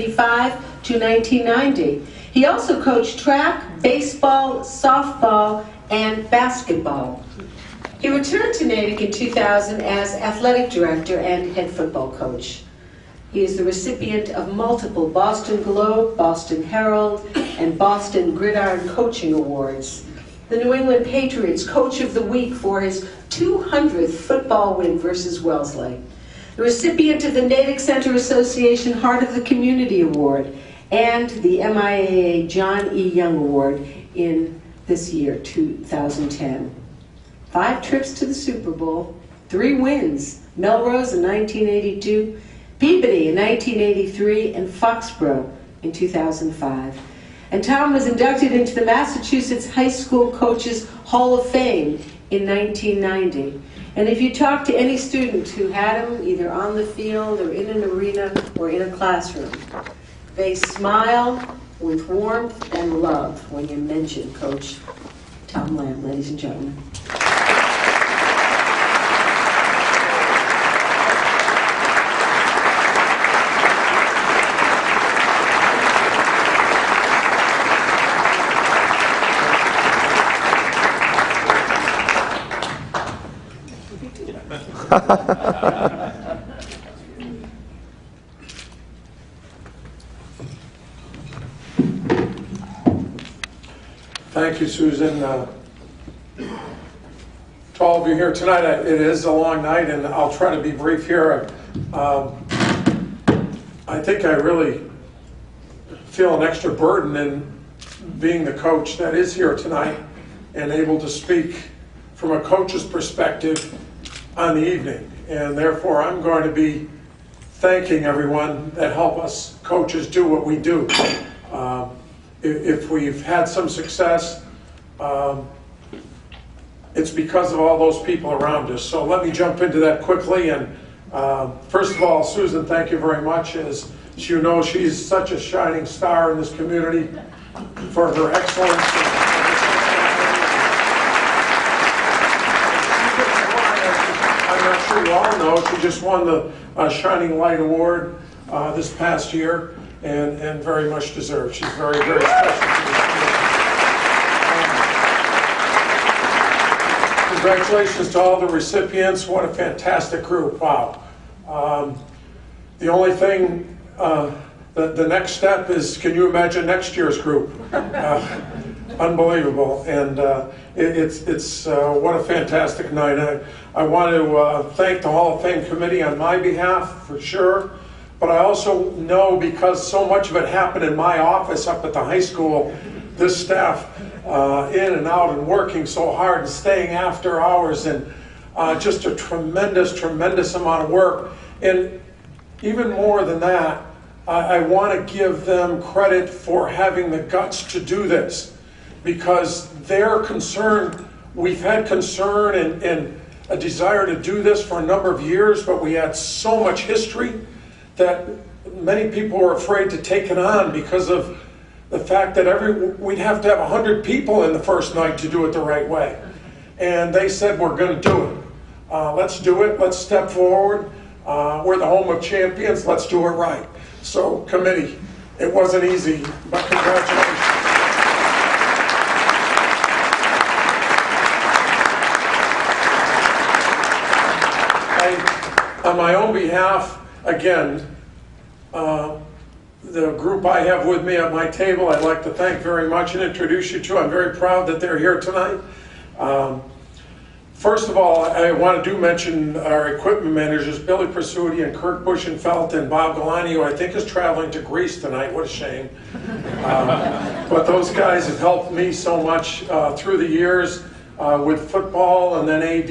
1985 to 1990. He also coached track, baseball, softball, and basketball. He returned to Natick in 2000 as athletic director and head football coach. He is the recipient of multiple Boston Globe, Boston Herald, and Boston Gridiron Coaching Awards. The New England Patriots Coach of the Week for his 200th football win versus Wellesley. The recipient of the Natick Center Association Heart of the Community Award and the MIAA John E. Young Award in this year, 2010. 5 trips to the Super Bowl, 3 wins, Melrose in 1982, Peabody in 1983, and Foxborough in 2005. And Tom was inducted into the Massachusetts High School Coaches Hall of Fame in 1990. And if you talk to any student who had him either on the field or in an arena or in a classroom, they smile with warmth and love when you mention Coach Tom Lamb, ladies and gentlemen. Thank you, Susan. To all of you here tonight, it is a long night, and I'll try to be brief here. I think I really feel an extra burden in being the coach that is here tonight and able to speak from a coach's perspective on the evening. And therefore, I'm going to be thanking everyone that help us coaches do what we do. If we've had some success, it's because of all those people around us. So let me jump into that quickly. And first of all, Susan, thank you very much. As you know, she's such a shining star in this community for her excellence. I'm not sure you all know, she just won the Shining Light Award this past year, and very much deserved. She's very, very special to this community. Congratulations to all the recipients. What a fantastic group. Wow. The only thing, the next step is, can you imagine next year's group? Unbelievable. And it's what a fantastic night. I want to thank the Hall of Fame committee on my behalf, for sure. But I also know, because so much of it happened in my office up at the high school, this staff in and out and working so hard and staying after hours, and just a tremendous, tremendous amount of work. And even more than that, I want to give them credit for having the guts to do this, because they're concerned. We've had concern and a desire to do this for a number of years, but we had so much history that many people were afraid to take it on because of the fact that we'd have to have 100 people in the first night to do it the right way. And they said, we're going to do it. Let's do it. Let's step forward. We're the home of champions. Let's do it right. So, committee, it wasn't easy, but congratulations. On my own behalf, again, the group I have with me at my table, I'd like to thank very much and introduce you to. I'm very proud that they're here tonight. First of all, I want to mention our equipment managers, Billy Pursuti and Kirk Bushenfeld, and Bob Galani, who I think is traveling to Greece tonight. What a shame. But those guys have helped me so much through the years with football and then AD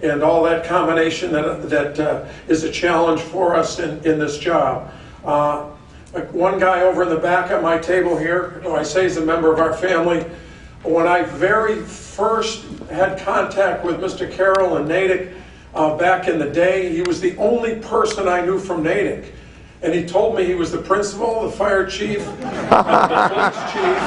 and all that combination that is a challenge for us in this job. One guy over in the back at my table here, who I say is a member of our family, when I very first had contact with Mr. Carroll in Natick back in the day, he was the only person I knew from Natick. And he told me he was the principal, the fire chief, the police chief.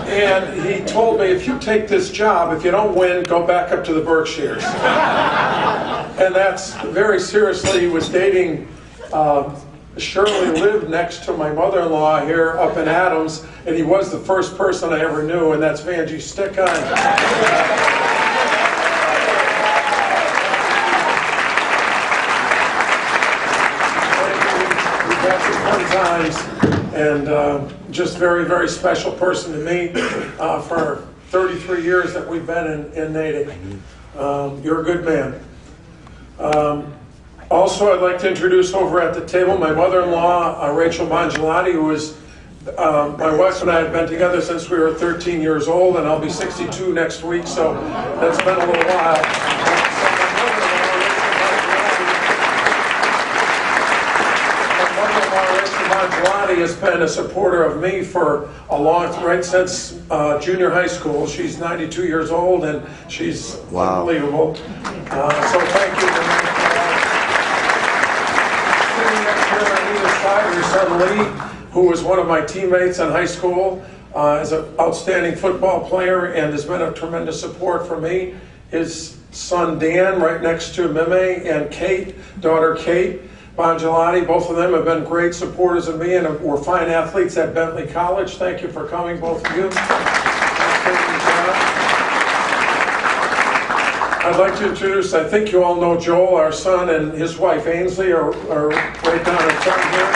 And he told me, if you take this job, if you don't win, go back up to the Berkshires. And that's very seriously, he was dating Shirley lived next to my mother-in-law here up in Adams, and he was the first person I ever knew, and that's Vanjie Sticka. We've had some fun times, and just very, very special person to me for 33 years that we've been in Natick. You're a good man. Also, I'd like to introduce over at the table my mother-in-law, Rachel Bongelati, who is my wife and I have been together since we were 13 years old, and I'll be 62 next week, so that's been a little while. My mother-in-law, Rachel Bongelati, has been a supporter of me for a long time, right since junior high school. She's 92 years old, and she's unbelievable. So thank you very much. Your son Lee, who was one of my teammates in high school, is an outstanding football player and has been a tremendous support for me. His son Dan, right next to Mime, and Kate, daughter Kate Bongelati, both of them have been great supporters of me and were fine athletes at Bentley College. Thank you for coming, both of you. I'd like to introduce, I think you all know Joel, our son, and his wife Ainsley are right down in front here.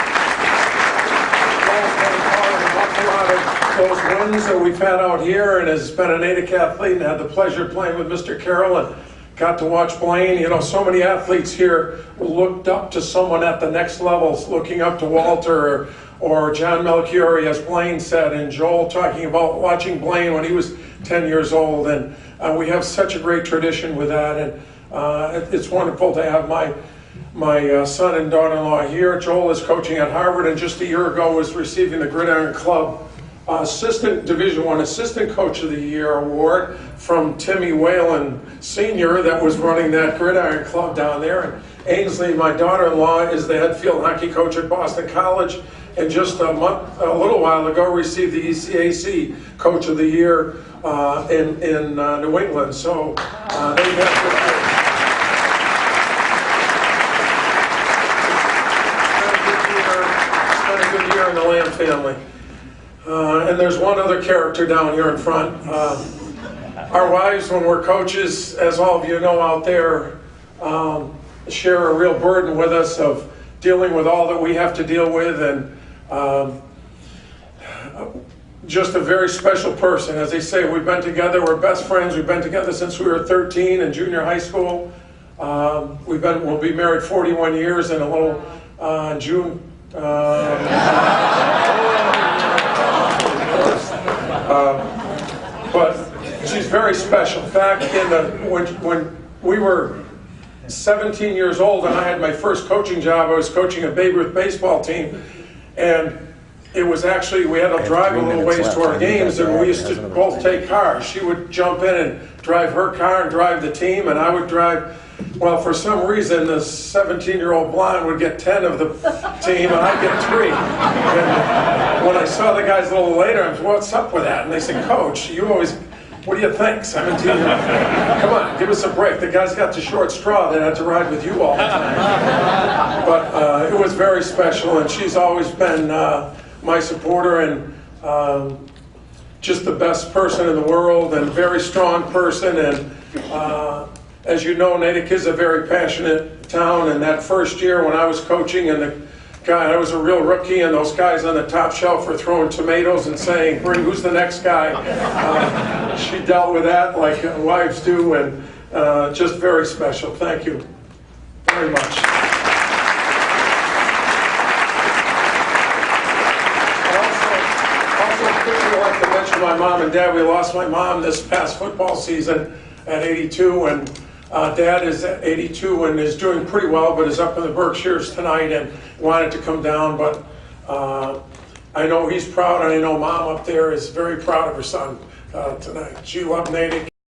Joel's been part of an awful lot of those wins that we've had out here and has been a Natick athlete and had the pleasure of playing with Mr. Carroll and got to watch Blaine. You know, so many athletes here looked up to someone at the next levels, looking up to Walter or John Melchiori, as Blaine said, and Joel talking about watching Blaine when he was 10 years old. And we have such a great tradition with that, and it's wonderful to have my son and daughter-in-law here. Joel is coaching at Harvard, and just a year ago was receiving the Gridiron Club Division I Assistant Coach of the Year award from Timmy Whalen Sr. that was running that Gridiron Club down there. And Ainsley, my daughter-in-law, is the head field hockey coach at Boston College, and just a little while ago received the ECAC Coach of the Year in New England. So they've had it's been a good year in the Lamb family. And there's one other character down here in front. Our wives, when we're coaches, as all of you know out there, share a real burden with us of dealing with all that we have to deal with, and just a very special person. As they say, we've been together, we're best friends, we've been together since we were 13 in junior high school. We'll be married 41 years in a little June. But she's very special. Back when we were 17 years old and I had my first coaching job, I was coaching a Babe Ruth baseball team, and it was actually, we had to drive a little ways to our games, and we used to both take cars. She would jump in and drive her car and drive the team, and I would drive. Well, for some reason, the 17-year-old blonde would get 10 of the team, and I'd get 3. And when I saw the guys a little later, I said, what's up with that? And they said, Coach, you always, what do you think, 17-year-old? Come on, give us a break. The guys got the short straw. They had to ride with you all the time. But it was very special, and she's always been my supporter, and just the best person in the world, and a very strong person. And as you know, Natick is a very passionate town, and that first year when I was coaching, and I was a real rookie, and those guys on the top shelf were throwing tomatoes and saying, who's the next guy? She dealt with that like wives do, and just very special. Thank you very much. I'd like to mention my mom and dad. We lost my mom this past football season at 82, and Dad is at 82 and is doing pretty well, but is up in the Berkshires tonight and wanted to come down. But I know he's proud, and I know Mom up there is very proud of her son tonight. She loved Natick.